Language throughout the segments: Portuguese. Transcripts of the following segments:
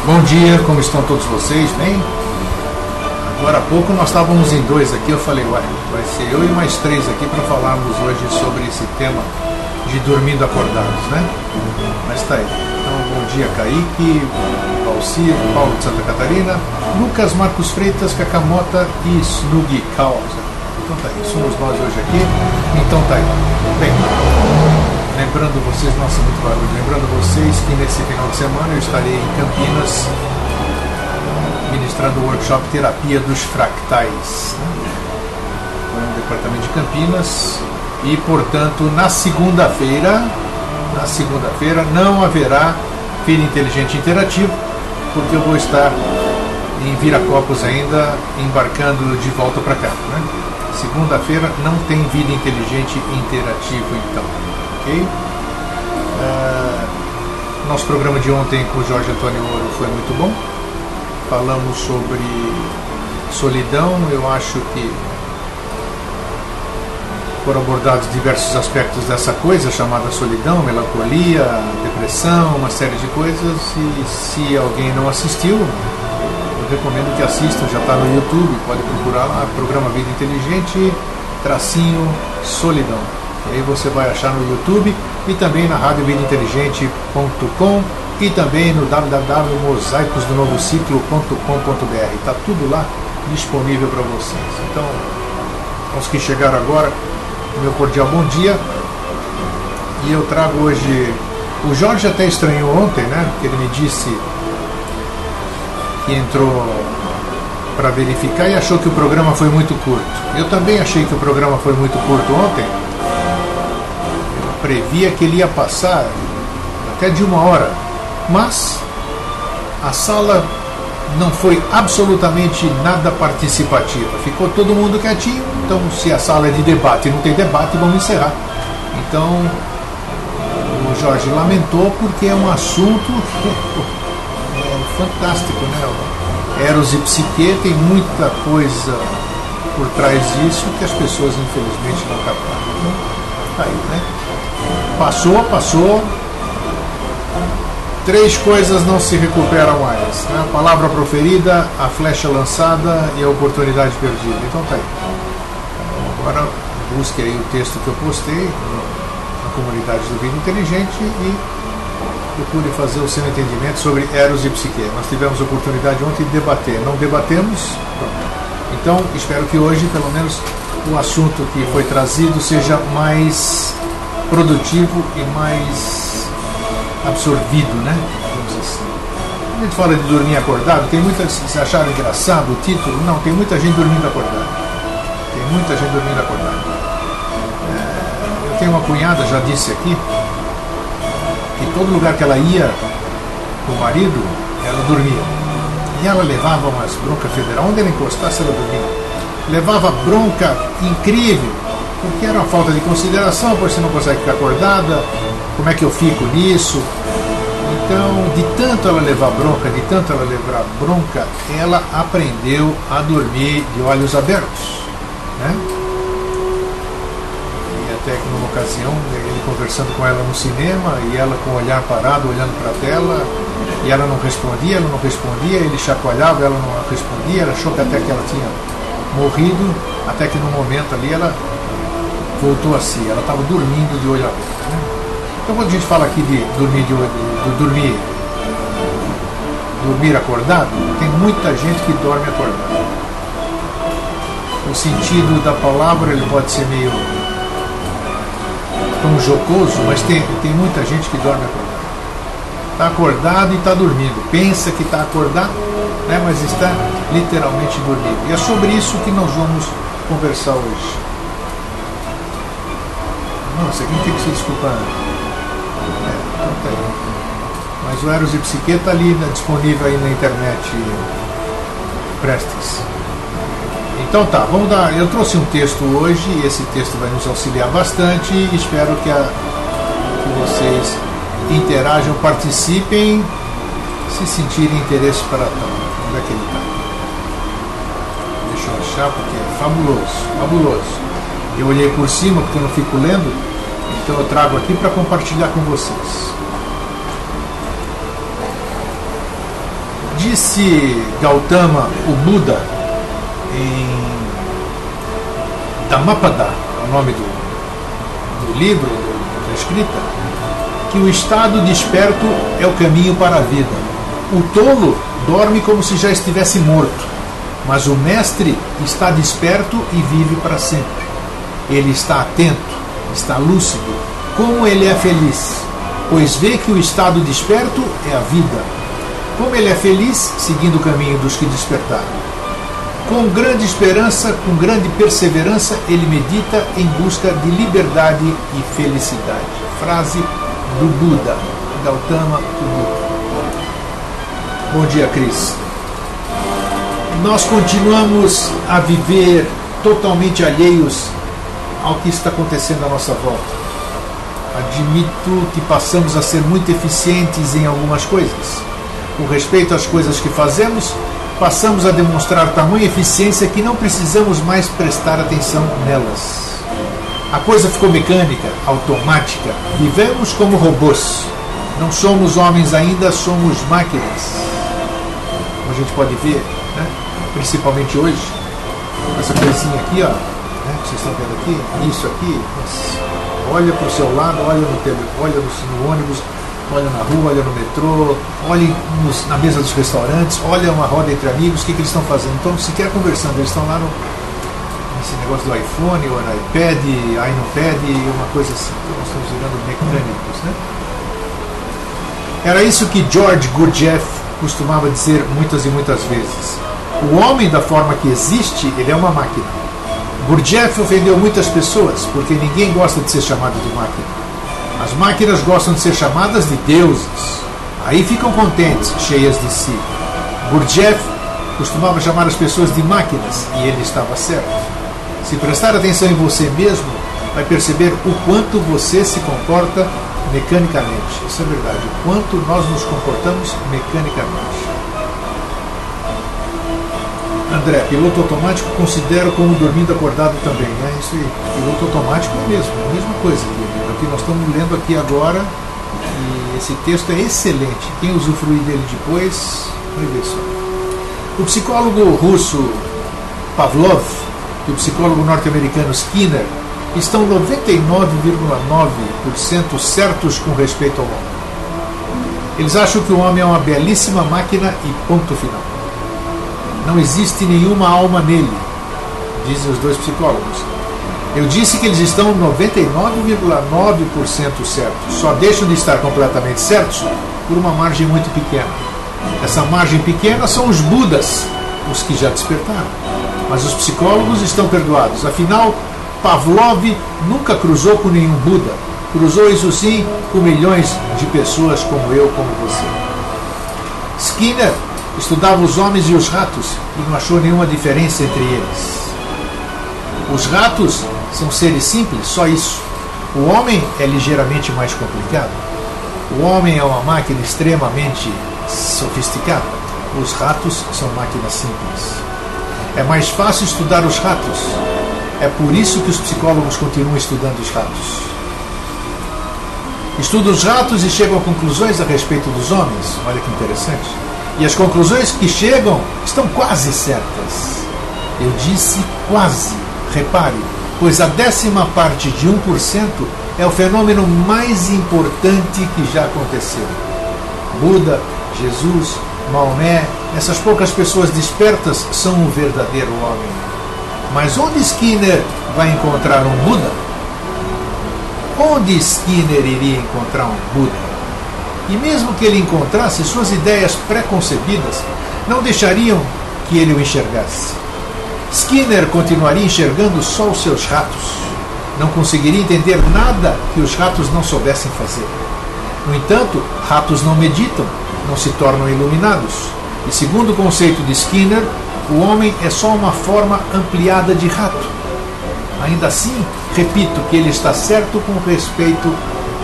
Bom dia, como estão todos vocês? Bem? Agora há pouco nós estávamos em dois aqui, eu falei, ué, vai ser eu e mais três aqui para falarmos hoje sobre esse tema de dormindo acordados, né? Mas tá aí. Então, bom dia, Kaique, Valcir, Paulo de Santa Catarina, Lucas Marcos Freitas, Cakamota e Snuggy Causa. Então tá aí, somos nós hoje aqui. Então tá aí. Bem, lembrando vocês, nossa, muito barulho, lembrando vocês que nesse final de semana eu estarei em Campinas ministrando o workshop Terapia dos Fractais, no departamento de Campinas, e portanto na segunda-feira não haverá Filho Inteligente Interativo, porque eu vou estar em Viracopos ainda, embarcando de volta para cá, né? Segunda-feira não tem Vida Inteligente Interativo, então, ok? Nosso programa de ontem com o Jorge Antônio Ouro foi muito bom. Falamos sobre solidão. Eu acho que foram abordados diversos aspectos dessa coisa chamada solidão, melancolia, depressão, uma série de coisas. E se alguém não assistiu, eu recomendo que assistam, já está no YouTube, pode procurar lá, programa Vida Inteligente, _solidão. E aí você vai achar no YouTube e também na radiovidainteligente.com e também no www.mosaicosdonovociclo.com.br. Está tudo lá disponível para vocês. Então, aos que chegaram agora, meu cordial bom dia. E eu trago hoje... O Jorge até estranhou ontem, né? Porque ele me disse que entrou para verificar e achou que o programa foi muito curto. Eu também achei que o programa foi muito curto ontem. Eu previa que ele ia passar até de 1 hora. Mas a sala não foi absolutamente nada participativa. Ficou todo mundo quietinho. Então, se a sala é de debate e não tem debate, vamos encerrar. Então, o Jorge lamentou porque é um assunto fantástico, né? Eros e Psique, tem muita coisa por trás disso que as pessoas infelizmente não captaram. Então, tá aí, né? Passou. 3 coisas não se recuperam mais, né? A palavra proferida, a flecha lançada e a oportunidade perdida. Então tá aí. Agora busque aí o texto que eu postei na comunidade do Vida Inteligente e procure fazer o seu entendimento sobre Eros e Psique. Nós tivemos a oportunidade ontem de debater, não debatemos. Então espero que hoje, pelo menos, o assunto que foi trazido seja mais produtivo e mais absorvido, né? Vamos assim. A gente fala de dormir acordado, tem muita... Se acharam engraçado o título? Não, tem muita gente dormindo acordado. Tem muita gente dormindo acordado. Eu tenho uma cunhada, já disse aqui, que todo lugar que ela ia com o marido, ela dormia. E ela levava umas broncas federal, onde ela encostasse ela dormia. Levava bronca incrível, porque era uma falta de consideração, pois você não consegue ficar acordada, como é que eu fico nisso? Então, de tanto ela levar bronca, ela aprendeu a dormir de olhos abertos, né? E até que numa ocasião, ele conversando com ela no cinema, e ela com o olhar parado, olhando para a tela, e ela não respondia, ele chacoalhava, ela não respondia, ela achou que até que ela tinha morrido, até que num momento ali ela voltou assim, ela estava dormindo de olho aberto, né? Então, quando a gente fala aqui de dormir acordado, tem muita gente que dorme acordado. O sentido da palavra ele pode ser meio tão jocoso, mas tem muita gente que dorme acordado. Está acordado e está dormindo. Pensa que está acordado, né, mas está literalmente dormindo. E é sobre isso que nós vamos conversar hoje. Nossa, quem tem que se desculpar? Então tá aí. Mas o Eros e Psique está ali, né, disponível aí na internet. Prestes. Então tá, vamos dar. Eu trouxe um texto hoje e esse texto vai nos auxiliar bastante. E espero que vocês interajam, participem, se sentirem interesse para tal. Onde é que ele está? Deixa eu achar porque é fabuloso. Eu olhei por cima porque eu não fico lendo. Então eu trago aqui para compartilhar com vocês. Disse Gautama, o Buda, em Dhammapada, é o nome do livro, da escrita, que o estado desperto é o caminho para a vida. O tolo dorme como se já estivesse morto, mas o mestre está desperto e vive para sempre. Ele está atento, está lúcido. Como ele é feliz, pois vê que o estado desperto é a vida. Como ele é feliz, seguindo o caminho dos que despertaram. Com grande esperança, com grande perseverança, ele medita em busca de liberdade e felicidade. Frase do Buda, Gautama Buda. Bom dia, Cris. Nós continuamos a viver totalmente alheios ao que está acontecendo à nossa volta. Admito que passamos a ser muito eficientes em algumas coisas. Com respeito às coisas que fazemos, passamos a demonstrar tamanha eficiência que não precisamos mais prestar atenção nelas. A coisa ficou mecânica, automática. Vivemos como robôs. Não somos homens ainda, somos máquinas. Como a gente pode ver, né? Principalmente hoje, essa coisinha aqui, ó, né? Que vocês estão vendo aqui, isso aqui, olha para o seu lado, olha no ônibus, olha na rua, olha no metrô, olha na mesa dos restaurantes, olha uma roda entre amigos, o que eles estão fazendo? Então, sequer conversando, eles estão lá nesse negócio do iPhone, ou no iPad, uma coisa assim. Então, nós estamos virando mecânicos, né? Era isso que George Gurdjieff costumava dizer muitas e muitas vezes. O homem, da forma que existe, ele é uma máquina. Gurdjieff ofendeu muitas pessoas, porque ninguém gosta de ser chamado de máquina. As máquinas gostam de ser chamadas de deuses. Aí ficam contentes, cheias de si. Gurdjieff costumava chamar as pessoas de máquinas, e ele estava certo. Se prestar atenção em você mesmo, vai perceber o quanto você se comporta mecanicamente. Isso é verdade. O quanto nós nos comportamos mecanicamente. André, piloto automático considero como dormindo acordado também. É isso aí. Piloto automático é mesmo, é a mesma coisa. O que nós estamos lendo aqui agora, e esse texto é excelente. Quem usufruir dele depois, vai ver só. O psicólogo russo Pavlov e o psicólogo norte-americano Skinner estão 99,9% certos com respeito ao homem. Eles acham que o homem é uma belíssima máquina e ponto final. Não existe nenhuma alma nele, dizem os dois psicólogos. Eu disse que eles estão 99,9% certos. Só deixam de estar completamente certos por uma margem muito pequena. Essa margem pequena são os Budas, os que já despertaram. Mas os psicólogos estão perdoados. Afinal, Pavlov nunca cruzou com nenhum Buda. Cruzou, isso sim, com milhões de pessoas como eu, como você. Skinner estudava os homens e os ratos e não achou nenhuma diferença entre eles. Os ratos são seres simples, só isso. O homem é ligeiramente mais complicado. O homem é uma máquina extremamente sofisticada. Os ratos são máquinas simples. É mais fácil estudar os ratos. É por isso que os psicólogos continuam estudando os ratos. Estudam os ratos e chegam a conclusões a respeito dos homens. Olha que interessante. E as conclusões que chegam estão quase certas. Eu disse quase. Repare, pois a 10ª parte de 1% é o fenômeno mais importante que já aconteceu. Buda, Jesus, Maomé, essas poucas pessoas despertas são o verdadeiro homem. Mas onde Skinner vai encontrar um Buda? Onde Skinner iria encontrar um Buda? E mesmo que ele encontrasse, suas ideias pré-concebidas não deixariam que ele o enxergasse. Skinner continuaria enxergando só os seus ratos. Não conseguiria entender nada que os ratos não soubessem fazer. No entanto, ratos não meditam, não se tornam iluminados. E segundo o conceito de Skinner, o homem é só uma forma ampliada de rato. Ainda assim, repito que ele está certo com respeito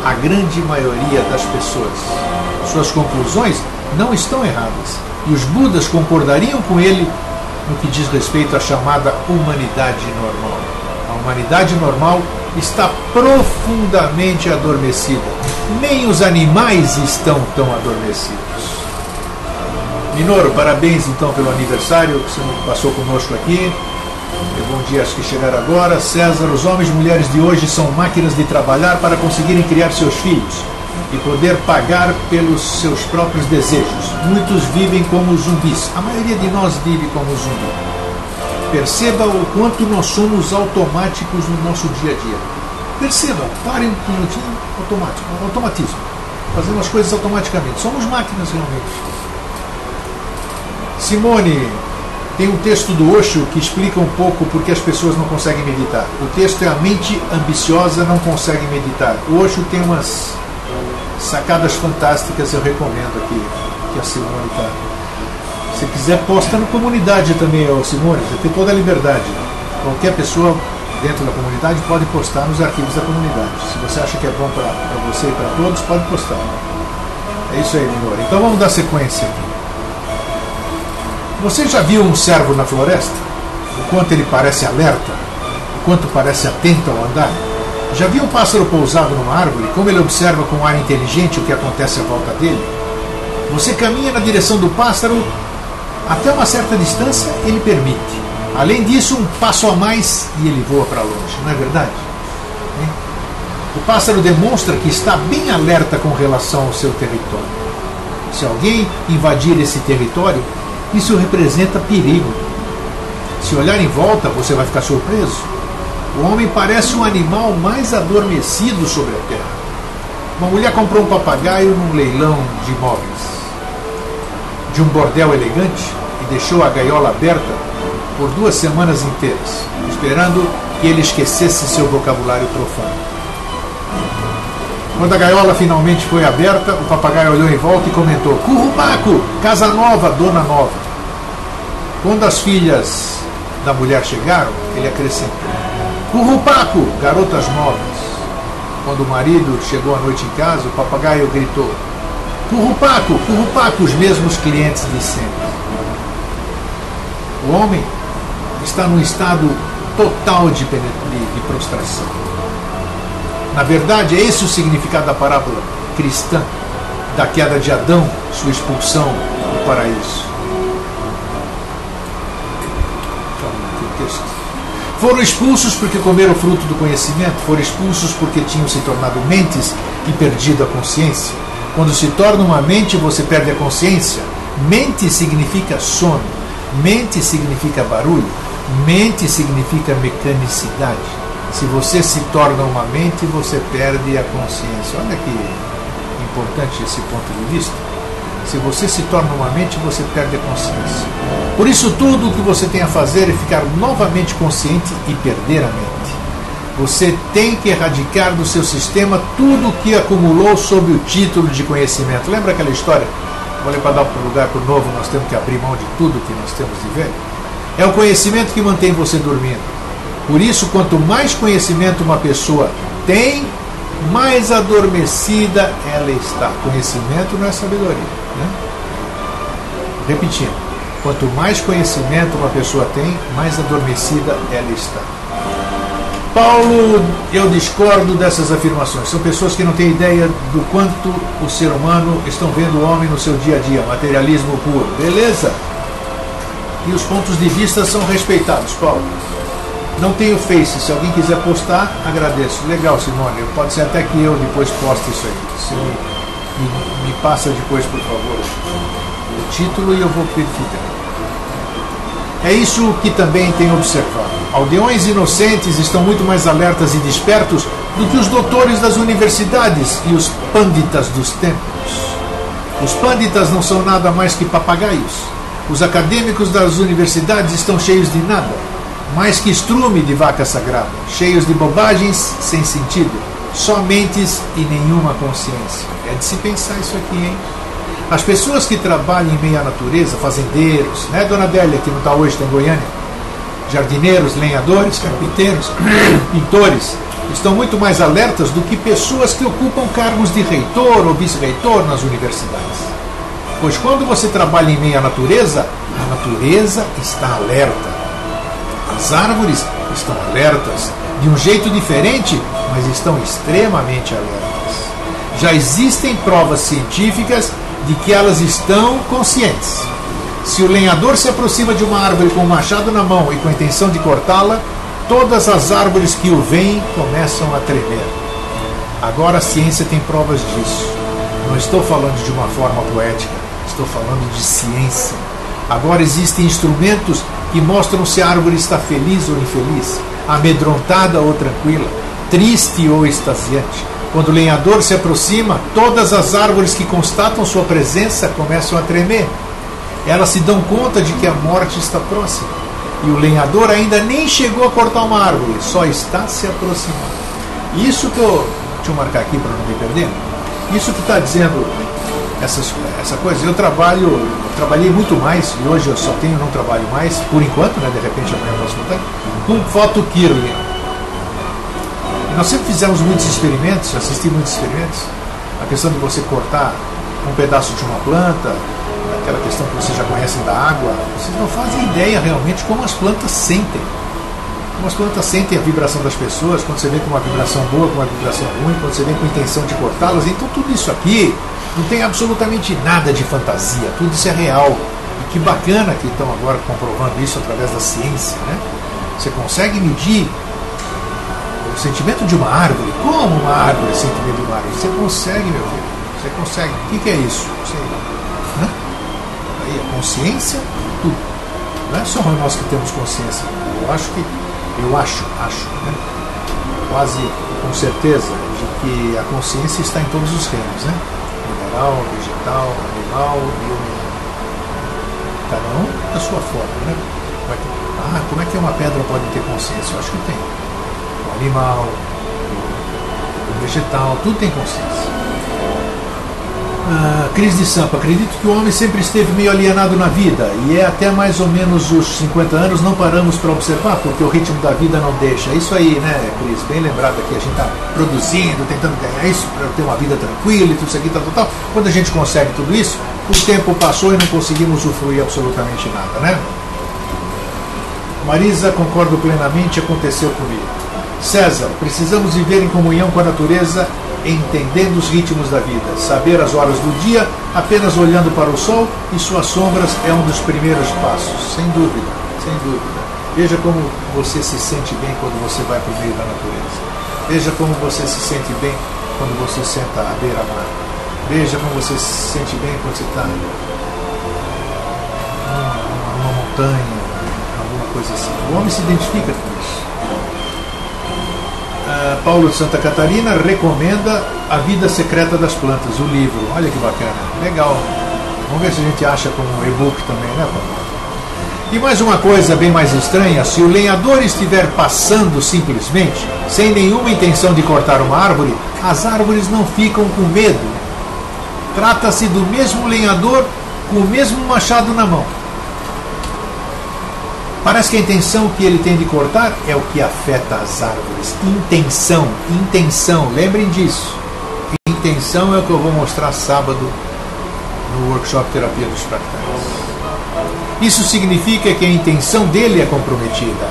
à grande maioria das pessoas. Suas conclusões não estão erradas, e os Budas concordariam com ele no que diz respeito à chamada humanidade normal. A humanidade normal está profundamente adormecida. Nem os animais estão tão adormecidos. Minoro, parabéns então pelo aniversário que você passou conosco aqui. Bom dia, acho que chegaram agora. César, os homens e mulheres de hoje são máquinas de trabalhar para conseguirem criar seus filhos e poder pagar pelos seus próprios desejos. Muitos vivem como zumbis. A maioria de nós vive como zumbi. Perceba o quanto nós somos automáticos no nosso dia a dia. Perceba, parem um minutinho, automatismo. Fazemos as coisas automaticamente. Somos máquinas realmente. Simone, tem um texto do Osho que explica um pouco por que as pessoas não conseguem meditar. O texto é: a mente ambiciosa não consegue meditar. O Osho tem umas sacadas fantásticas, eu recomendo aqui, que a Simone está. Se quiser, posta na comunidade também, Simone, você tem toda a liberdade. Qualquer pessoa dentro da comunidade pode postar nos arquivos da comunidade. Se você acha que é bom para você e para todos, pode postar. É isso aí, Minori. Então vamos dar sequência aqui. Você já viu um cervo na floresta? O quanto ele parece alerta? O quanto parece atento ao andar? Já viu um pássaro pousado numa árvore? Como ele observa com ar inteligente o que acontece à volta dele? Você caminha na direção do pássaro, até uma certa distância ele permite. Além disso, um passo a mais e ele voa para longe, não é verdade? O pássaro demonstra que está bem alerta com relação ao seu território. Se alguém invadir esse território, isso representa perigo. Se olhar em volta, você vai ficar surpreso. O homem parece um animal mais adormecido sobre a terra. Uma mulher comprou um papagaio num leilão de imóveis de um bordel elegante e deixou a gaiola aberta por 2 semanas inteiras, esperando que ele esquecesse seu vocabulário profano. Quando a gaiola finalmente foi aberta, o papagaio olhou em volta e comentou: "Currupaco, casa nova, dona nova." Quando as filhas da mulher chegaram, ele acrescentou: "Currupaco, garotas novas." Quando o marido chegou à noite em casa, o papagaio gritou: "Currupaco, currupaco, os mesmos clientes de sempre." O homem está num estado total de prostração. Na verdade, é esse o significado da parábola cristã da queda de Adão, sua expulsão do paraíso. Foram expulsos porque comeram o fruto do conhecimento, foram expulsos porque tinham se tornado mentes e perdido a consciência. Quando se torna uma mente, você perde a consciência. Mente significa sono, mente significa barulho, mente significa mecanicidade. Se você se torna uma mente, você perde a consciência. Olha que importante esse ponto de vista. Se você se torna uma mente, você perde a consciência. Por isso, tudo o que você tem a fazer é ficar novamente consciente e perder a mente. Você tem que erradicar do seu sistema tudo o que acumulou sob o título de conhecimento. Lembra aquela história? Olha, para dar um lugar para o novo, nós temos que abrir mão de tudo que nós temos de velho. É o conhecimento que mantém você dormindo. Por isso, quanto mais conhecimento uma pessoa tem, mais adormecida ela está. Conhecimento não é sabedoria, né? Repetindo, quanto mais conhecimento uma pessoa tem, mais adormecida ela está. Paulo, eu discordo dessas afirmações. São pessoas que não têm ideia do quanto o ser humano estão vendo o homem no seu dia a dia. Materialismo puro. Beleza? E os pontos de vista são respeitados, Paulo. Não tenho Face, se alguém quiser postar, agradeço. Legal, Simone, pode ser até que eu depois poste isso aí. Se me passa depois, por favor, o título e eu vou verificar. É isso que também tenho observado. Aldeões inocentes estão muito mais alertas e despertos do que os doutores das universidades e os pânditas dos templos. Os pânditas não são nada mais que papagaios. Os acadêmicos das universidades estão cheios de nada, mais que estrume de vaca sagrada, cheios de bobagens sem sentido, só mentes e nenhuma consciência. É de se pensar isso aqui, hein? As pessoas que trabalham em meio à natureza, fazendeiros, né, Dona Adélia, que não está hoje, está em Goiânia, jardineiros, lenhadores, carpinteiros, pintores, estão muito mais alertas do que pessoas que ocupam cargos de reitor ou vice-reitor nas universidades. Pois quando você trabalha em meio à natureza, a natureza está alerta. As árvores estão alertas, de um jeito diferente, mas estão extremamente alertas. Já existem provas científicas de que elas estão conscientes. Se o lenhador se aproxima de uma árvore com um machado na mão e com a intenção de cortá-la, todas as árvores que o veem começam a tremer. Agora a ciência tem provas disso. Não estou falando de uma forma poética, estou falando de ciência. Agora existem instrumentos que mostram se a árvore está feliz ou infeliz, amedrontada ou tranquila, triste ou extasiante. Quando o lenhador se aproxima, todas as árvores que constatam sua presença começam a tremer. Elas se dão conta de que a morte está próxima. E o lenhador ainda nem chegou a cortar uma árvore, só está se aproximando. Isso que eu... Deixa eu marcar aqui para não me perder. Isso que está dizendo essa coisa. Eu trabalhei muito mais, e hoje eu só não trabalho mais, por enquanto, né, de repente amanhã eu posso voltar, com foto Kirlian. Nós sempre fizemos muitos experimentos, assisti muitos experimentos, a questão de você cortar um pedaço de uma planta, aquela questão que vocês já conhecem da água, vocês não fazem ideia realmente como as plantas sentem. Como as plantas sentem a vibração das pessoas, quando você vê com uma vibração boa, com uma vibração ruim, quando você vem com a intenção de cortá-las. Então tudo isso aqui não tem absolutamente nada de fantasia, tudo isso é real. E que bacana que estão agora comprovando isso através da ciência, né? Você consegue medir o sentimento de uma árvore. Como uma árvore sente o sentimento de uma árvore? Você consegue, meu filho. Você consegue. O que é isso? Sei lá. Né? Aí a consciência, tudo. Não é só nós que temos consciência. Eu acho, né? Quase com certeza de que a consciência está em todos os reinos, né? Mineral, vegetal, animal e humano. Cada um da sua forma, né? Como é que uma pedra pode ter consciência? Eu acho que tem. O animal, o vegetal, tudo tem consciência. Cris de Sampa, acredito que o homem sempre esteve meio alienado na vida e até mais ou menos os 50 anos não paramos para observar porque o ritmo da vida não deixa. Isso aí, né, Cris? Bem lembrado aqui, a gente está produzindo, tentando ganhar isso para ter uma vida tranquila e tudo isso aqui, tal. Quando a gente consegue tudo isso, o tempo passou e não conseguimos usufruir absolutamente nada, né? Marisa, concordo plenamente, aconteceu comigo. César, precisamos viver em comunhão com a natureza, entendendo os ritmos da vida. Saber as horas do dia, apenas olhando para o sol e suas sombras é um dos primeiros passos. Sem dúvida, sem dúvida. Veja como você se sente bem quando você vai para o meio da natureza. Veja como você se sente bem quando você senta à beira-mar. Veja como você se sente bem quando você está numa montanha, alguma coisa assim. O homem se identifica com isso. Paulo de Santa Catarina recomenda A Vida Secreta das Plantas, o livro. Olha que bacana, legal. Vamos ver se a gente acha como um e-book também, né, Paulo? E mais uma coisa bem mais estranha: se o lenhador estiver passando simplesmente, sem nenhuma intenção de cortar uma árvore, as árvores não ficam com medo. Trata-se do mesmo lenhador com o mesmo machado na mão. Parece que a intenção que ele tem de cortar é o que afeta as árvores. Intenção, lembrem disso. Intenção é o que eu vou mostrar sábado no workshop Terapia dos Fractais. Isso significa que a intenção dele é comprometida.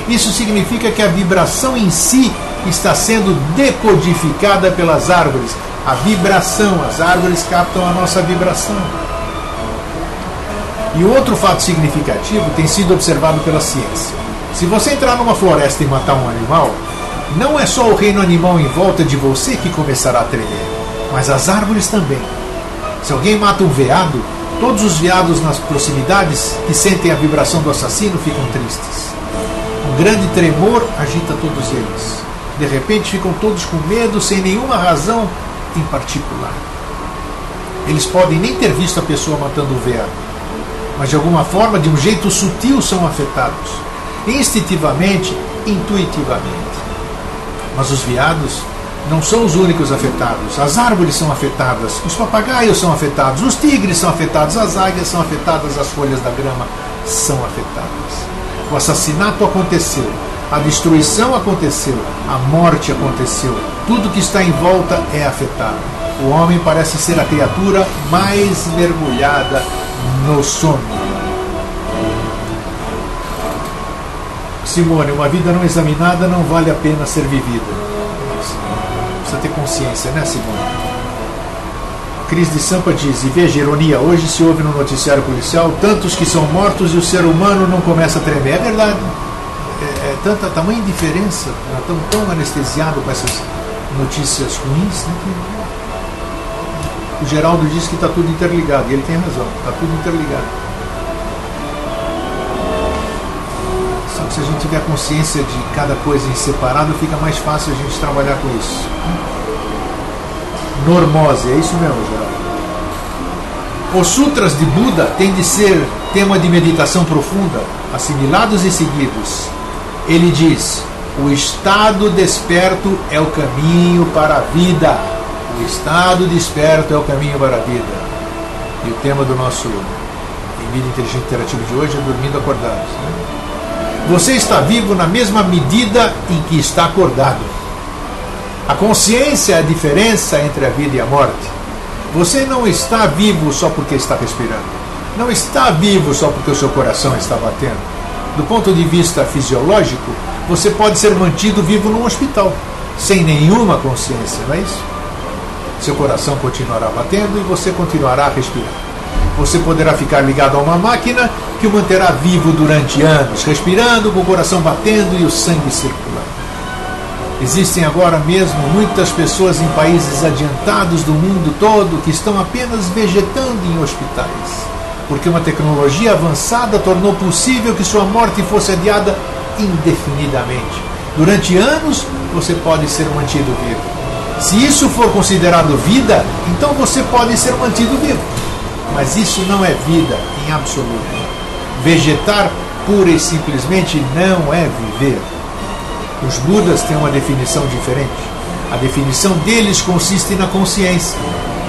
Isso significa que a vibração em si está sendo decodificada pelas árvores. A vibração, as árvores captam a nossa vibração. E outro fato significativo tem sido observado pela ciência. Se você entrar numa floresta e matar um animal, não é só o reino animal em volta de você que começará a tremer, mas as árvores também. Se alguém mata um veado, todos os veados nas proximidades que sentem a vibração do assassino ficam tristes. Um grande tremor agita todos eles. De repente ficam todos com medo sem nenhuma razão em particular. Eles podem nem ter visto a pessoa matando o veado, mas de alguma forma, de um jeito sutil, são afetados. Instintivamente, intuitivamente. Mas os veados não são os únicos afetados. As árvores são afetadas, os papagaios são afetados, os tigres são afetados, as águias são afetadas, as folhas da grama são afetadas. O assassinato aconteceu, a destruição aconteceu, a morte aconteceu. Tudo que está em volta é afetado. O homem parece ser a criatura mais mergulhada no sono. Simone, uma vida não examinada não vale a pena ser vivida. Precisa ter consciência, né, Simone? Cris de Sampa diz, e veja, ironia, hoje se ouve no noticiário policial tantos que são mortos e o ser humano não começa a tremer. É verdade. Tanta tamanha indiferença, estamos tão anestesiados com essas notícias ruins, né, que o Geraldo diz que está tudo interligado, e ele tem razão, está tudo interligado. Só que se a gente tiver consciência de cada coisa em separado, fica mais fácil a gente trabalhar com isso. Normose, é isso mesmo, Geraldo. Os sutras de Buda têm de ser tema de meditação profunda, assimilados e seguidos. Ele diz, o estado desperto é o caminho para a vida. O estado desperto é o caminho para a vida. E o tema do nosso Vida Inteligente Interativo de hoje é dormindo acordados. Né? Você está vivo na mesma medida em que está acordado. A consciência é a diferença entre a vida e a morte. Você não está vivo só porque está respirando. Não está vivo só porque o seu coração está batendo. Do ponto de vista fisiológico, você pode ser mantido vivo num hospital, sem nenhuma consciência, não é isso? Seu coração continuará batendo e você continuará a respirar. Você poderá ficar ligado a uma máquina que o manterá vivo durante anos, respirando, com o coração batendo e o sangue circulando. Existem agora mesmo muitas pessoas em países adiantados do mundo todo que estão apenas vegetando em hospitais, porque uma tecnologia avançada tornou possível que sua morte fosse adiada indefinidamente. Durante anos, você pode ser mantido vivo. Se isso for considerado vida, então você pode ser mantido vivo. Mas isso não é vida em absoluto. Vegetar pura e simplesmente não é viver. Os Budas têm uma definição diferente. A definição deles consiste na consciência.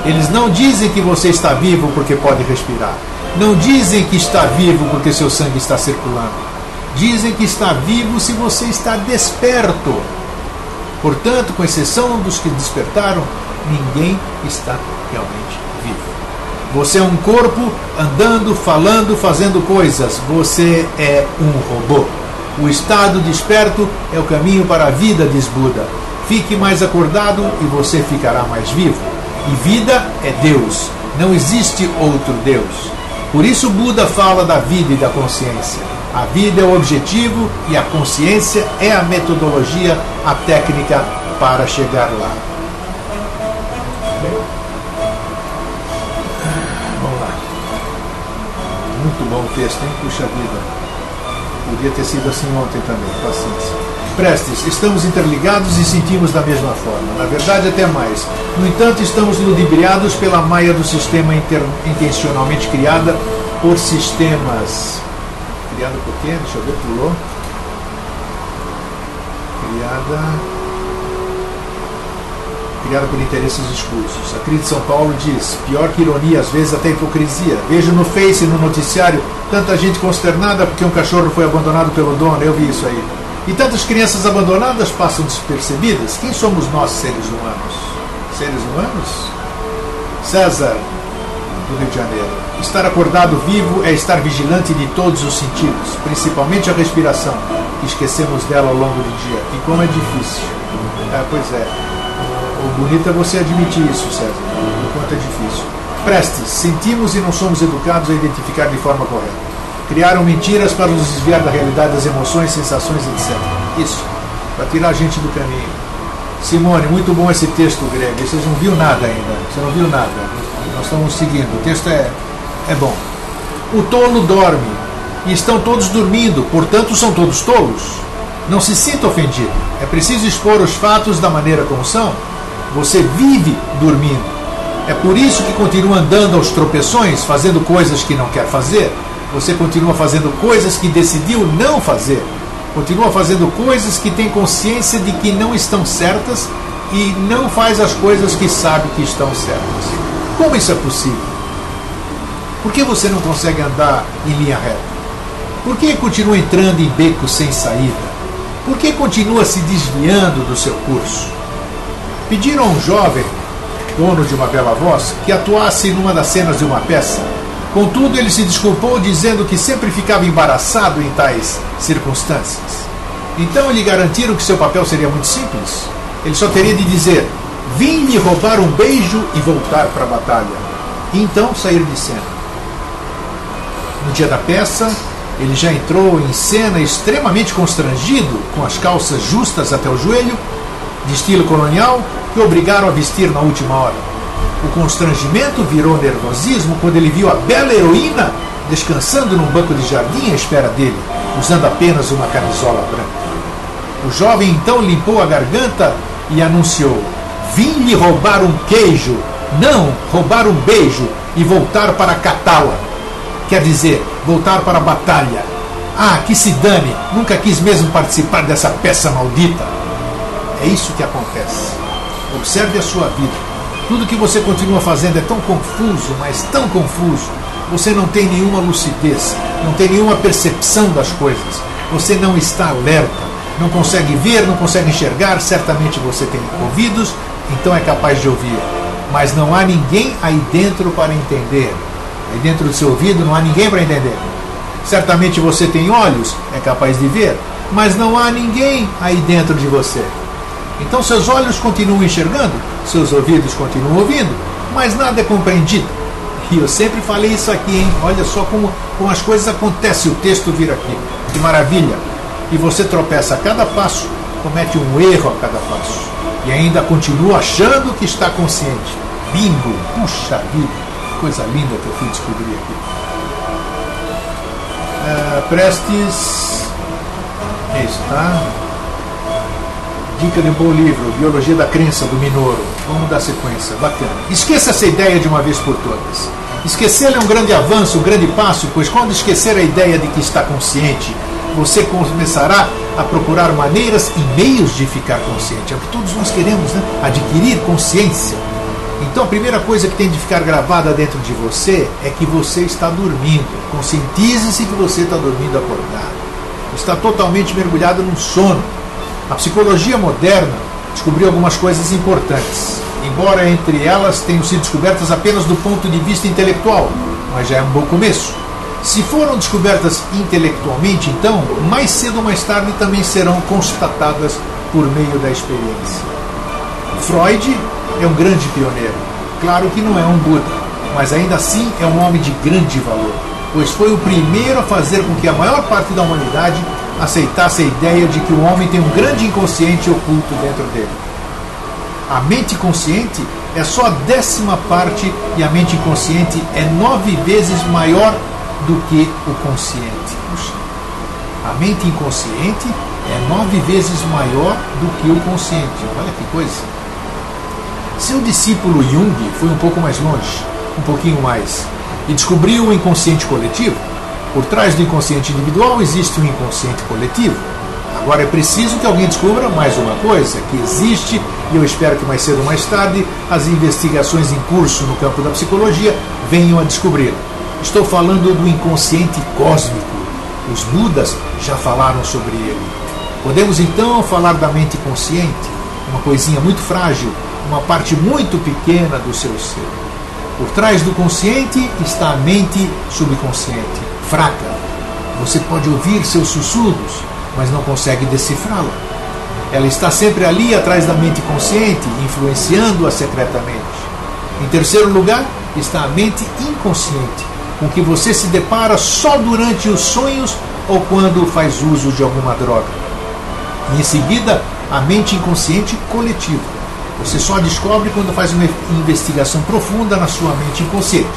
Eles não dizem que você está vivo porque pode respirar. Não dizem que está vivo porque seu sangue está circulando. Dizem que está vivo se você está desperto. Portanto, com exceção dos que despertaram, ninguém está realmente vivo. Você é um corpo andando, falando, fazendo coisas. Você é um robô. O estado desperto é o caminho para a vida, diz Buda. Fique mais acordado e você ficará mais vivo. E vida é Deus. Não existe outro Deus. Por isso Buda fala da vida e da consciência. A vida é o objetivo e a consciência é a metodologia, a técnica para chegar lá. Vamos lá. Muito bom o texto, hein? Puxa vida. Podia ter sido assim ontem também, paciência. Prestes, estamos interligados e sentimos da mesma forma. Na verdade, até mais. No entanto, estamos ludibriados pela maia do sistema intencionalmente criada por sistemas. Criada por quem? Deixa eu ver, pulou. Criada por interesses escusos. A Cris de São Paulo diz, pior que ironia, às vezes até hipocrisia. Vejo no Face e no noticiário tanta gente consternada porque um cachorro foi abandonado pelo dono. Eu vi isso aí. E tantas crianças abandonadas passam despercebidas. Quem somos nós, seres humanos? Seres humanos? César, do Rio de Janeiro. Estar acordado vivo é estar vigilante de todos os sentidos, principalmente a respiração, que esquecemos dela ao longo do dia. E como é difícil. Pois é. O bonito é você admitir isso, César, o quanto é difícil. Prestes, sentimos e não somos educados a identificar de forma correta. Criaram mentiras para nos desviar da realidade das emoções, sensações, etc. Isso, para tirar a gente do caminho. Simone, muito bom esse texto grego. Vocês não viram nada ainda. Você não viu nada. Nós estamos seguindo. O texto é bom. O tolo dorme. E estão todos dormindo. Portanto, são todos tolos. Não se sinta ofendido. É preciso expor os fatos da maneira como são. Você vive dormindo. É por isso que continua andando aos tropeções, fazendo coisas que não quer fazer. Você continua fazendo coisas que decidiu não fazer. Continua fazendo coisas que tem consciência de que não estão certas e não faz as coisas que sabe que estão certas. Como isso é possível? Por que você não consegue andar em linha reta? Por que continua entrando em becos sem saída? Por que continua se desviando do seu curso? Pediram a um jovem, dono de uma bela voz, que atuasse numa das cenas de uma peça. Contudo, ele se desculpou dizendo que sempre ficava embaraçado em tais circunstâncias. Então lhe garantiram que seu papel seria muito simples. Ele só teria de dizer, Vim lhe roubar um beijo e voltar para a batalha. E então sair de cena. No dia da peça, ele já entrou em cena extremamente constrangido, com as calças justas até o joelho, de estilo colonial, que o obrigaram a vestir na última hora. O constrangimento virou nervosismo quando ele viu a bela heroína descansando num banco de jardim à espera dele, usando apenas uma camisola branca. O jovem então limpou a garganta e anunciou: vim lhe roubar um queijo, não roubar um beijo e voltar para catá-la. Quer dizer, voltar para a batalha. Ah, que se dane, nunca quis mesmo participar dessa peça maldita. É isso que acontece. Observe a sua vida. Tudo que você continua fazendo é tão confuso, mas tão confuso. Você não tem nenhuma lucidez, não tem nenhuma percepção das coisas. Você não está alerta, não consegue ver, não consegue enxergar. Certamente você tem ouvidos, então é capaz de ouvir. Mas não há ninguém aí dentro para entender. Aí dentro do seu ouvido não há ninguém para entender. Certamente você tem olhos, é capaz de ver, mas não há ninguém aí dentro de você. Então seus olhos continuam enxergando, seus ouvidos continuam ouvindo, mas nada é compreendido. E eu sempre falei isso aqui, hein? Olha só como as coisas acontecem, o texto vira aqui. Que maravilha! E você tropeça a cada passo, comete um erro a cada passo. E ainda continua achando que está consciente. Bingo! Puxa vida! Coisa linda que eu fui descobrir aqui. Prestes... É isso, tá? Dica de um bom livro, Biologia da Crença, do Minoro. Vamos dar sequência, bacana. Esqueça essa ideia de uma vez por todas. Esquecê-la é um grande avanço, um grande passo, pois quando esquecer a ideia de que está consciente, você começará a procurar maneiras e meios de ficar consciente. É o que todos nós queremos, né? Adquirir consciência. Então a primeira coisa que tem de ficar gravada dentro de você é que você está dormindo. Conscientize-se que você está dormindo acordado. Está totalmente mergulhado num sono. A psicologia moderna descobriu algumas coisas importantes, embora entre elas tenham sido descobertas apenas do ponto de vista intelectual, mas já é um bom começo. Se foram descobertas intelectualmente, então, mais cedo ou mais tarde também serão constatadas por meio da experiência. Freud é um grande pioneiro. Claro que não é um Buda, mas ainda assim é um homem de grande valor, pois foi o primeiro a fazer com que a maior parte da humanidade aceitasse a ideia de que o homem tem um grande inconsciente oculto dentro dele. A mente consciente é só a 10ª parte e a mente inconsciente é 9 vezes maior do que o consciente. Puxa. A mente inconsciente é 9 vezes maior do que o consciente. Olha que coisa. Seu discípulo Jung foi um pouco mais longe, um pouquinho mais, e descobriu o inconsciente coletivo. Por trás do inconsciente individual existe um inconsciente coletivo. Agora é preciso que alguém descubra mais uma coisa, que existe, e eu espero que mais cedo ou mais tarde as investigações em curso no campo da psicologia venham a descobrir. Estou falando do inconsciente cósmico. Os Budas já falaram sobre ele. Podemos então falar da mente consciente, uma coisinha muito frágil, uma parte muito pequena do seu ser. Por trás do consciente está a mente subconsciente, fraca. Você pode ouvir seus sussurros, mas não consegue decifrá-la. Ela está sempre ali atrás da mente consciente, influenciando-a secretamente. Em terceiro lugar, está a mente inconsciente, com que você se depara só durante os sonhos ou quando faz uso de alguma droga. E em seguida, a mente inconsciente coletiva. Você só descobre quando faz uma investigação profunda na sua mente inconsciente.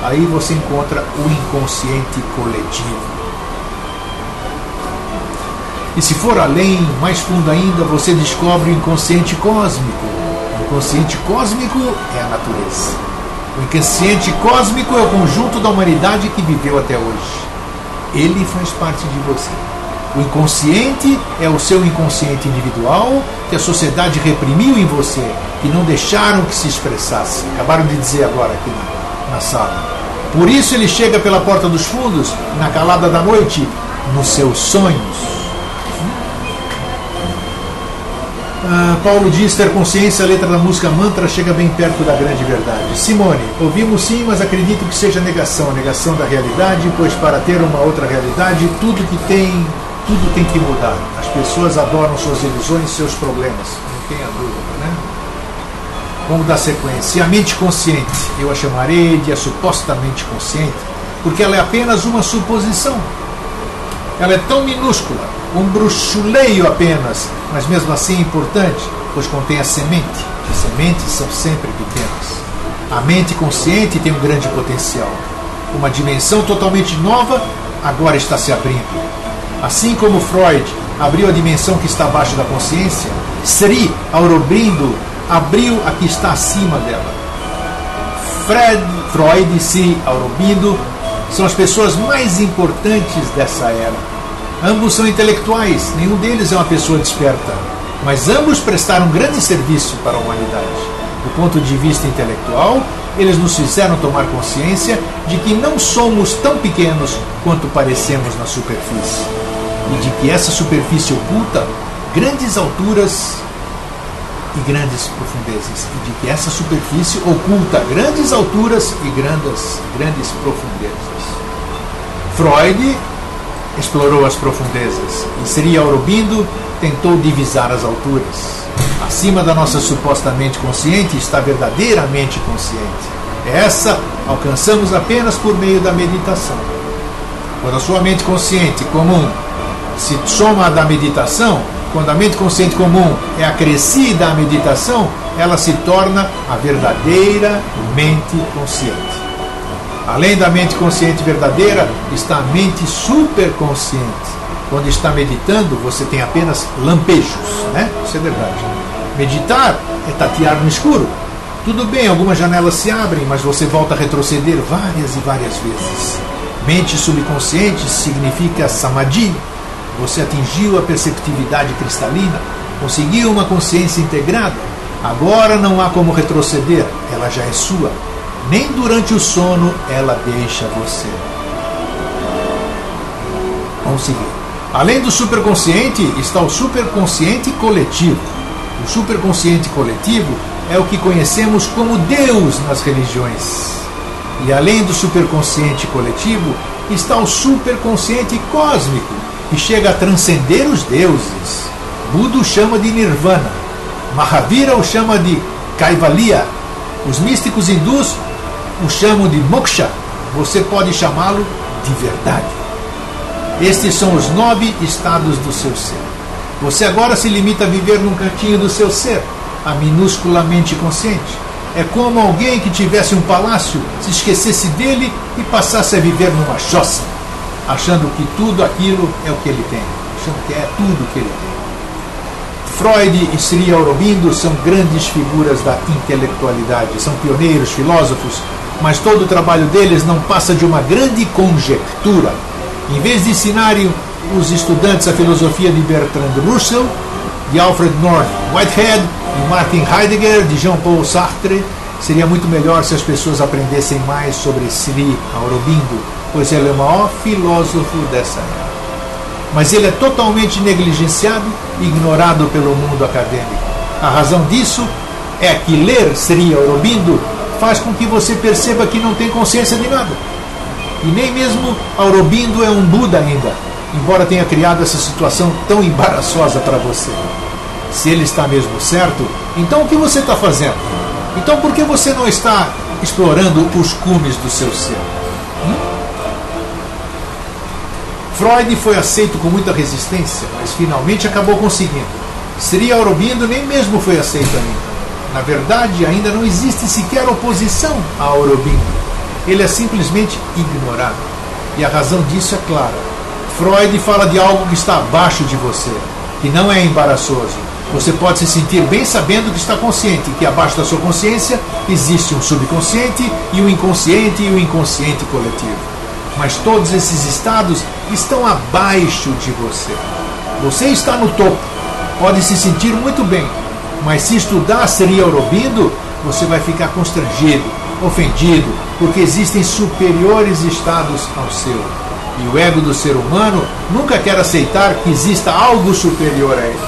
Aí você encontra o inconsciente coletivo. E se for além, mais fundo ainda, você descobre o inconsciente cósmico. O inconsciente cósmico é a natureza. O inconsciente cósmico é o conjunto da humanidade que viveu até hoje. Ele faz parte de você. O inconsciente é o seu inconsciente individual que a sociedade reprimiu em você, que não deixaram que se expressasse. Acabaram de dizer agora aqui na sala. Por isso ele chega pela porta dos fundos, na calada da noite, nos seus sonhos. Paulo diz ter consciência, a letra da música Mantra chega bem perto da grande verdade. Simone, ouvimos sim, mas acredito que seja negação da realidade, pois para ter uma outra realidade, tudo tem que mudar. As pessoas adoram suas ilusões e seus problemas, não tenha dúvida, né? Vamos dar sequência. E a mente consciente, eu a chamarei de a supostamente consciente, porque ela é apenas uma suposição. Ela é tão minúscula, um bruxuleio apenas, mas mesmo assim importante, pois contém a semente. As sementes são sempre pequenas. A mente consciente tem um grande potencial. Uma dimensão totalmente nova agora está se abrindo. Assim como Freud abriu a dimensão que está abaixo da consciência, Sri Aurobindo abriu a que está acima dela. Freud e Sri Aurobindo são as pessoas mais importantes dessa era. Ambos são intelectuais, nenhum deles é uma pessoa desperta, mas ambos prestaram um grande serviço para a humanidade. Do ponto de vista intelectual, eles nos fizeram tomar consciência de que não somos tão pequenos quanto parecemos na superfície, e de que essa superfície oculta grandes alturas e grandes profundezas, e de que essa superfície oculta grandes alturas e grandes profundezas. Freud explorou as profundezas e Sri Aurobindo tentou divisar as alturas. Acima da nossa supostamente consciente está verdadeiramente consciente. Essa alcançamos apenas por meio da meditação. Quando a sua mente consciente comum se soma à da meditação, quando a mente consciente comum é acrescida à meditação, ela se torna a verdadeira mente consciente. Além da mente consciente verdadeira, está a mente superconsciente. Quando está meditando, você tem apenas lampejos, né? Isso é verdade. Meditar é tatear no escuro. Tudo bem, algumas janelas se abrem, mas você volta a retroceder várias e várias vezes. Mente subconsciente significa samadhi. Você atingiu a perceptividade cristalina, conseguiu uma consciência integrada. Agora não há como retroceder, ela já é sua. Nem durante o sono ela deixa você. Vamos seguir. Além do superconsciente está o superconsciente coletivo. O superconsciente coletivo é o que conhecemos como Deus nas religiões. E além do superconsciente coletivo está o superconsciente cósmico, que chega a transcender os deuses. Buda o chama de Nirvana. Mahavira o chama de Kaivalya. Os místicos hindus o chamam de Moksha. Você pode chamá-lo de verdade. Estes são os 9 estados do seu ser. Você agora se limita a viver num cantinho do seu ser, a minusculamente consciente. É como alguém que tivesse um palácio, se esquecesse dele e passasse a viver numa choça, achando que tudo aquilo é o que ele tem, achando que é tudo o que ele tem. Freud e Sri Aurobindo são grandes figuras da intelectualidade, são pioneiros, filósofos, mas todo o trabalho deles não passa de uma grande conjectura. Em vez de ensinarem os estudantes a filosofia de Bertrand Russell, de Alfred North Whitehead, de Martin Heidegger, de Jean-Paul Sartre, seria muito melhor se as pessoas aprendessem mais sobre Sri Aurobindo, pois ele é o maior filósofo dessa era. Mas ele é totalmente negligenciado e ignorado pelo mundo acadêmico. A razão disso é que ler Sri Aurobindo faz com que você perceba que não tem consciência de nada. E nem mesmo Aurobindo é um Buda ainda, embora tenha criado essa situação tão embaraçosa para você. Se ele está mesmo certo, então o que você está fazendo? Então por que você não está explorando os cumes do seu ser? Freud foi aceito com muita resistência, mas finalmente acabou conseguindo. Sri Aurobindo nem mesmo foi aceito ainda. Na verdade, ainda não existe sequer oposição a Aurobindo. Ele é simplesmente ignorado. E a razão disso é clara. Freud fala de algo que está abaixo de você, que não é embaraçoso. Você pode se sentir bem sabendo que está consciente, que abaixo da sua consciência existe um subconsciente e o inconsciente coletivo. Mas todos esses estados estão abaixo de você. Você está no topo, pode se sentir muito bem, mas se estudar Sri Aurobindo, você vai ficar constrangido, ofendido, porque existem superiores estados ao seu. E o ego do ser humano nunca quer aceitar que exista algo superior a ele.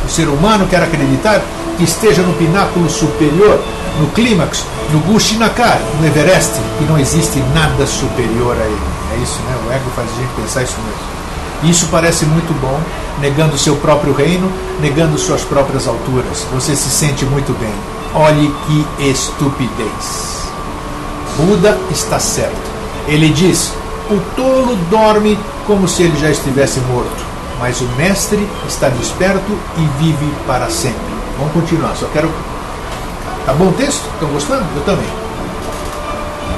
O ser humano quer acreditar que esteja no pináculo superior, no clímax, no Gushinakar, no Everest, que não existe nada superior a ele. É isso, né? O ego faz a gente pensar isso mesmo. Isso parece muito bom, negando seu próprio reino, negando suas próprias alturas. Você se sente muito bem. Olhe que estupidez. Buda está certo. Ele diz: o tolo dorme como se ele já estivesse morto, mas o mestre está desperto e vive para sempre. Vamos continuar, só quero... Tá bom o texto? Estão gostando? Eu também.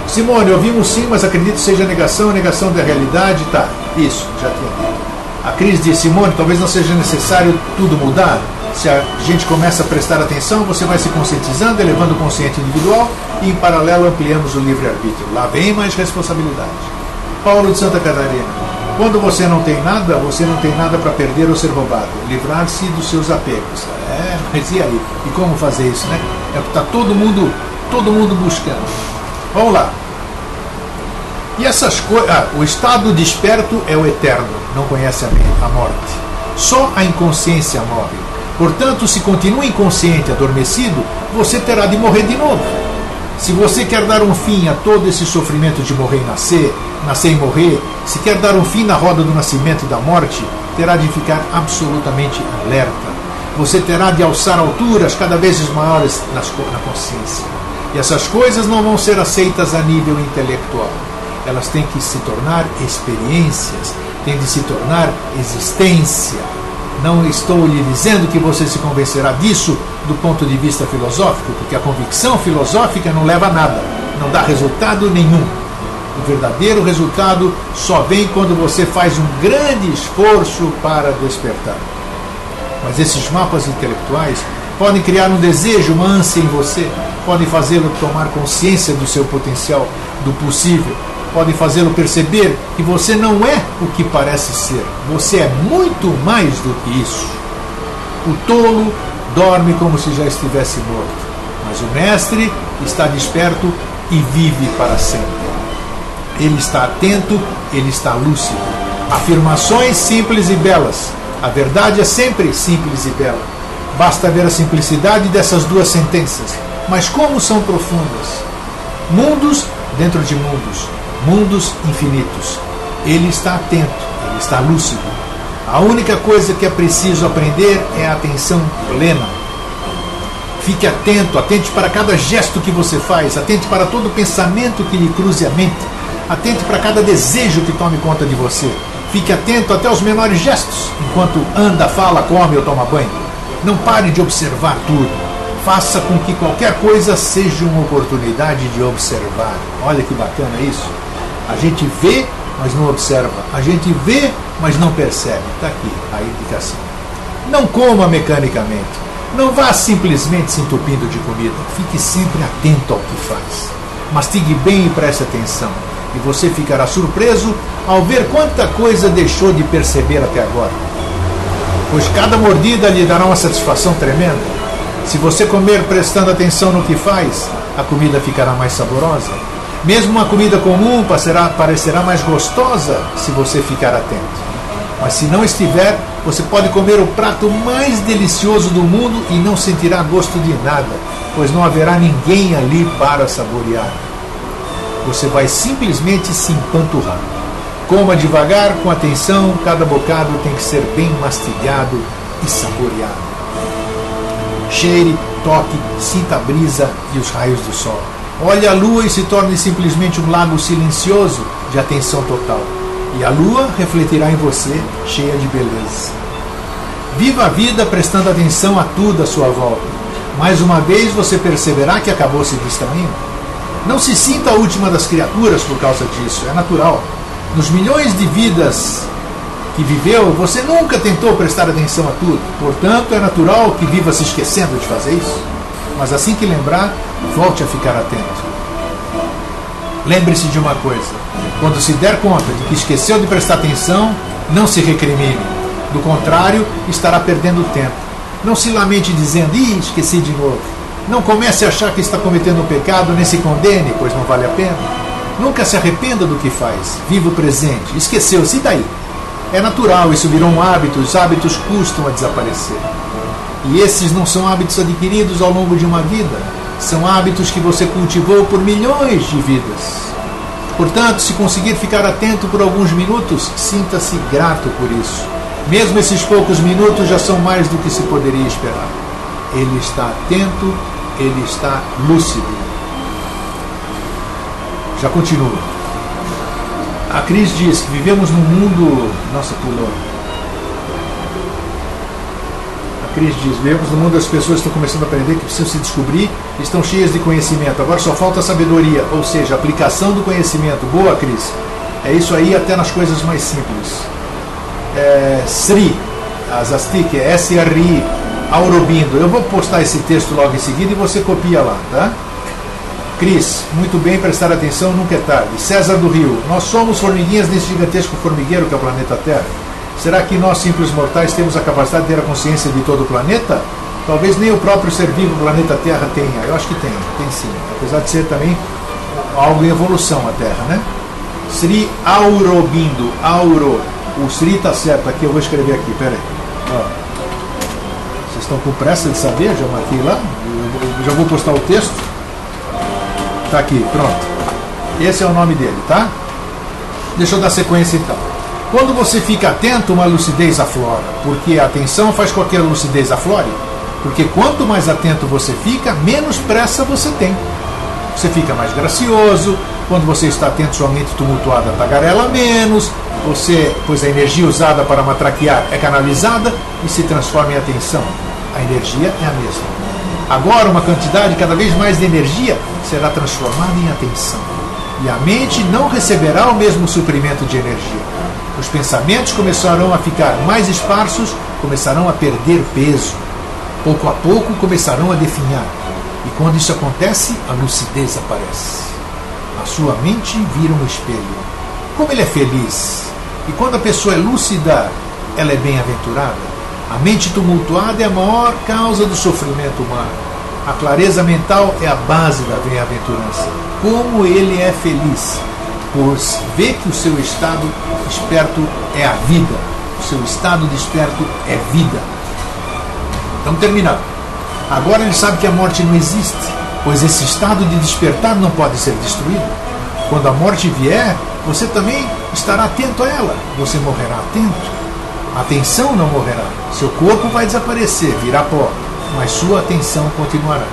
Simone, ouvimos sim, mas acredito que seja negação da realidade. Tá, isso, já tinha. A Cris diz: Simone, talvez não seja necessário tudo mudar. Se a gente começa a prestar atenção, você vai se conscientizando, elevando o consciente individual e, em paralelo, ampliamos o livre-arbítrio. Lá vem mais responsabilidade. Paulo de Santa Catarina: quando você não tem nada para perder ou ser roubado. Livrar-se dos seus apegos. Mas e aí? E como fazer isso, né? É o que está todo mundo buscando. Vamos lá. E essas coisas... o estado desperto é o eterno, não conhece a morte. Só a inconsciência morre. Portanto, se continua inconsciente, adormecido, você terá de morrer de novo. Se você quer dar um fim a todo esse sofrimento de morrer e nascer e morrer, se quer dar um fim na roda do nascimento e da morte, terá de ficar absolutamente alerta. Você terá de alçar alturas cada vez maiores na consciência. E essas coisas não vão ser aceitas a nível intelectual. Elas têm que se tornar experiências, têm de se tornar existência. Não estou lhe dizendo que você se convencerá disso do ponto de vista filosófico, porque a convicção filosófica não leva a nada, não dá resultado nenhum. O verdadeiro resultado só vem quando você faz um grande esforço para despertar. Mas esses mapas intelectuais podem criar um desejo, uma ânsia em você, podem fazê-lo tomar consciência do seu potencial, do possível, podem fazê-lo perceber que você não é o que parece ser. Você é muito mais do que isso. O tolo dorme como se já estivesse morto, mas o mestre está desperto e vive para sempre. Ele está atento, ele está lúcido. Afirmações simples e belas. A verdade é sempre simples e bela. Basta ver a simplicidade dessas duas sentenças. Mas como são profundas. Mundos dentro de mundos. Mundos infinitos. Ele está atento, ele está lúcido. A única coisa que é preciso aprender é a atenção plena. Fique atento, atente para cada gesto que você faz, atente para todo pensamento que lhe cruze a mente, atente para cada desejo que tome conta de você. Fique atento até aos menores gestos, enquanto anda, fala, come ou toma banho. Não pare de observar tudo. Faça com que qualquer coisa seja uma oportunidade de observar. Olha que bacana isso. A gente vê, mas não observa. A gente vê, mas não percebe. Está aqui a indicação. Não coma mecanicamente. Não vá simplesmente se entupindo de comida. Fique sempre atento ao que faz. Mastigue bem e preste atenção. E você ficará surpreso ao ver quanta coisa deixou de perceber até agora. Pois cada mordida lhe dará uma satisfação tremenda. Se você comer prestando atenção no que faz, a comida ficará mais saborosa. Mesmo uma comida comum parecerá mais gostosa se você ficar atento. Mas se não estiver, você pode comer o prato mais delicioso do mundo e não sentirá gosto de nada, pois não haverá ninguém ali para saborear. Você vai simplesmente se empanturrar. Coma devagar, com atenção, cada bocado tem que ser bem mastigado e saboreado. Cheire, toque, sinta a brisa e os raios do sol. Olhe a lua e se torne simplesmente um lago silencioso de atenção total. E a lua refletirá em você, cheia de beleza. Viva a vida prestando atenção a tudo à sua volta. Mais uma vez você perceberá que acabou se distraindo. Não se sinta a última das criaturas por causa disso, é natural. Nos milhões de vidas que viveu, você nunca tentou prestar atenção a tudo. Portanto, é natural que viva se esquecendo de fazer isso. Mas assim que lembrar, volte a ficar atento. Lembre-se de uma coisa: quando se der conta de que esqueceu de prestar atenção, não se recrimine. Do contrário, estará perdendo tempo. Não se lamente dizendo: "Ih, esqueci de novo". Não comece a achar que está cometendo um pecado, nem se condene, pois não vale a pena. Nunca se arrependa do que faz. Viva o presente. Esqueceu-se, e daí? É natural, isso virou um hábito. Os hábitos custam a desaparecer. E esses não são hábitos adquiridos ao longo de uma vida. São hábitos que você cultivou por milhões de vidas. Portanto, se conseguir ficar atento por alguns minutos, sinta-se grato por isso. Mesmo esses poucos minutos já são mais do que se poderia esperar. Ele está atento ele está lúcido. Já continua. A Cris diz que vivemos num mundo... Nossa, pulou. A Cris diz, vivemos num mundo das pessoas que estão começando a aprender, que precisam se descobrir, estão cheias de conhecimento. Agora só falta sabedoria, ou seja, aplicação do conhecimento. Boa, Cris. É isso aí até nas coisas mais simples. Sri, Zastik, SRI, Aurobindo. Eu vou postar esse texto logo em seguida e você copia lá, tá? Cris, muito bem, prestar atenção, nunca é tarde. César do Rio, nós somos formiguinhas nesse gigantesco formigueiro que é o planeta Terra. Será que nós, simples mortais, temos a capacidade de ter a consciência de todo o planeta? Talvez nem o próprio ser vivo do planeta Terra tenha. Eu acho que tem sim. Apesar de ser também algo em evolução a Terra, né? Sri Aurobindo, Auro. O Sri está certo, aqui eu vou escrever aqui, peraí. Vocês estão com pressa de saber? Já marquei lá? Eu já vou postar o texto. Tá aqui, pronto. Esse é o nome dele, tá? Deixa eu dar sequência então. Quando você fica atento, uma lucidez aflora. Porque a atenção faz qualquer lucidez aflore. Porque quanto mais atento você fica, menos pressa você tem. Você fica mais gracioso. Quando você está atento, sua mente tumultuada tagarela menos. Pois a energia usada para matraquear é canalizada e se transforma em atenção. A energia é a mesma. Agora, uma quantidade cada vez mais de energia será transformada em atenção. E a mente não receberá o mesmo suprimento de energia. Os pensamentos começarão a ficar mais esparsos, começarão a perder peso. Pouco a pouco começarão a definhar. E quando isso acontece, a lucidez aparece. A sua mente vira um espelho. Como ele é feliz! E quando a pessoa é lúcida, ela é bem-aventurada. A mente tumultuada é a maior causa do sofrimento humano. A clareza mental é a base da bem-aventurança. Como ele é feliz, pois vê que o seu estado desperto é a vida. O seu estado desperto é vida. Vamos terminar. Agora ele sabe que a morte não existe, pois esse estado de despertar não pode ser destruído. Quando a morte vier, você também estará atento a ela. Você morrerá atento. A atenção não morrerá. Seu corpo vai desaparecer, virá pó, mas sua atenção continuará.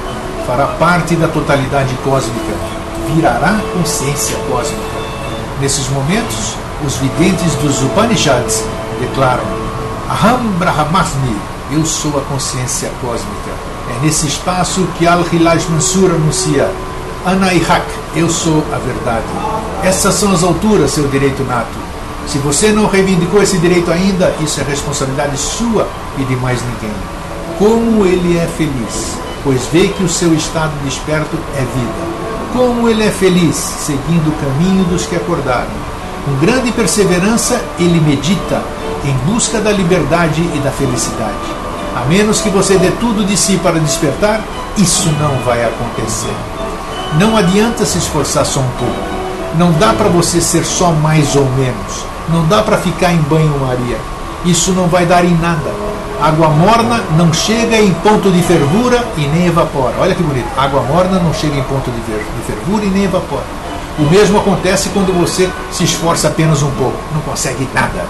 Fará parte da totalidade cósmica. Virará consciência cósmica. Nesses momentos, os videntes dos Upanishads declaram: Aham Brahmasmi, eu sou a consciência cósmica. É nesse espaço que Al-Hilaj Mansur anuncia: Anaihak, eu sou a verdade. Essas são as alturas, seu direito nato. Se você não reivindicou esse direito ainda, isso é responsabilidade sua e de mais ninguém. Como ele é feliz, pois vê que o seu estado desperto é vida. Como ele é feliz, seguindo o caminho dos que acordaram. Com grande perseverança, ele medita em busca da liberdade e da felicidade. A menos que você dê tudo de si para despertar, isso não vai acontecer. Não adianta se esforçar só um pouco. Não dá para você ser só mais ou menos. Não dá para ficar em banho-maria. Isso não vai dar em nada. Água morna não chega em ponto de fervura e nem evapora. Olha que bonito. Água morna não chega em ponto de fervura e nem evapora. O mesmo acontece quando você se esforça apenas um pouco. Não consegue nada.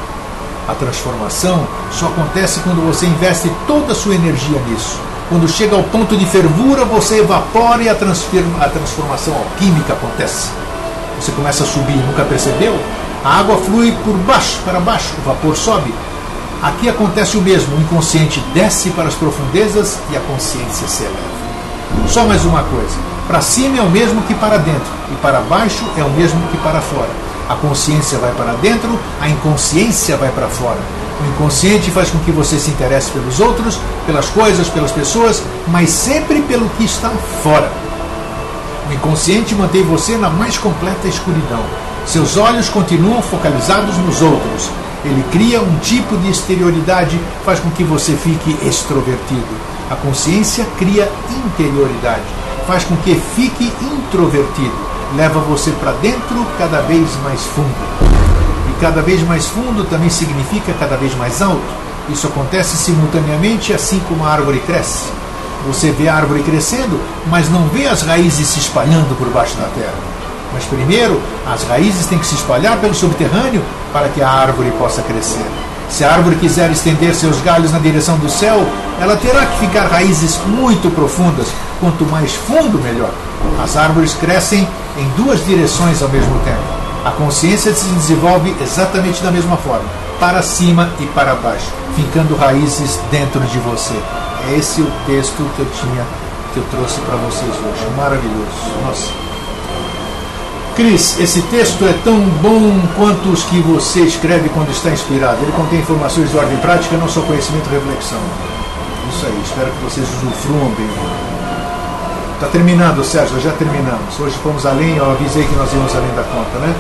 A transformação só acontece quando você investe toda a sua energia nisso. Quando chega ao ponto de fervura, você evapora e a transformação alquímica acontece. Você começa a subir, nunca percebeu? A água flui por baixo, para baixo, o vapor sobe. Aqui acontece o mesmo, o inconsciente desce para as profundezas e a consciência se eleva. Só mais uma coisa, para cima é o mesmo que para dentro, e para baixo é o mesmo que para fora. A consciência vai para dentro, a inconsciência vai para fora. O inconsciente faz com que você se interesse pelos outros, pelas coisas, pelas pessoas, mas sempre pelo que está fora. O inconsciente mantém você na mais completa escuridão. Seus olhos continuam focalizados nos outros. Ele cria um tipo de exterioridade, faz com que você fique extrovertido. A consciência cria interioridade, faz com que fique introvertido. Leva você para dentro cada vez mais fundo. E cada vez mais fundo também significa cada vez mais alto. Isso acontece simultaneamente assim como a árvore cresce. Você vê a árvore crescendo, mas não vê as raízes se espalhando por baixo da terra. Mas primeiro, as raízes têm que se espalhar pelo subterrâneo para que a árvore possa crescer. Se a árvore quiser estender seus galhos na direção do céu, ela terá que ficar raízes muito profundas, quanto mais fundo, melhor. As árvores crescem em duas direções ao mesmo tempo. A consciência se desenvolve exatamente da mesma forma, para cima e para baixo, fincando raízes dentro de você. É esse o texto que eu trouxe para vocês hoje. Maravilhoso. Nossa. Cris, esse texto é tão bom quanto os que você escreve quando está inspirado. Ele contém informações de ordem prática, não só conhecimento e reflexão. Isso aí, espero que vocês usufruam bem. Está terminado, Sérgio, já terminamos. Hoje fomos além, eu avisei que nós íamos além da conta, né?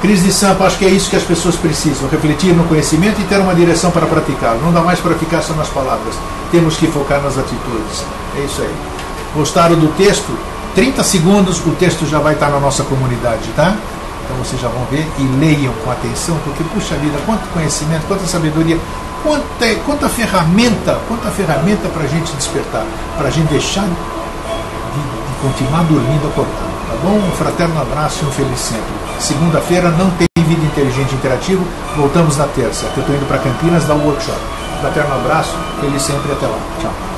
Cris de Sampa, acho que é isso que as pessoas precisam, refletir no conhecimento e ter uma direção para praticá-lo. Não dá mais para ficar só nas palavras, temos que focar nas atitudes. É isso aí. Gostaram do texto? 30 segundos, o texto já vai estar na nossa comunidade, tá? Então vocês já vão ver e leiam com atenção, porque, puxa vida, quanto conhecimento, quanta sabedoria, quanta ferramenta para a gente despertar, para a gente deixar de continuar dormindo acordado, tá bom? Um fraterno abraço e um feliz sempre. Segunda-feira não tem Vida Inteligente Interativo, voltamos na terça, que eu estou indo para Campinas dar o workshop. Um fraterno abraço, feliz sempre e até lá. Tchau.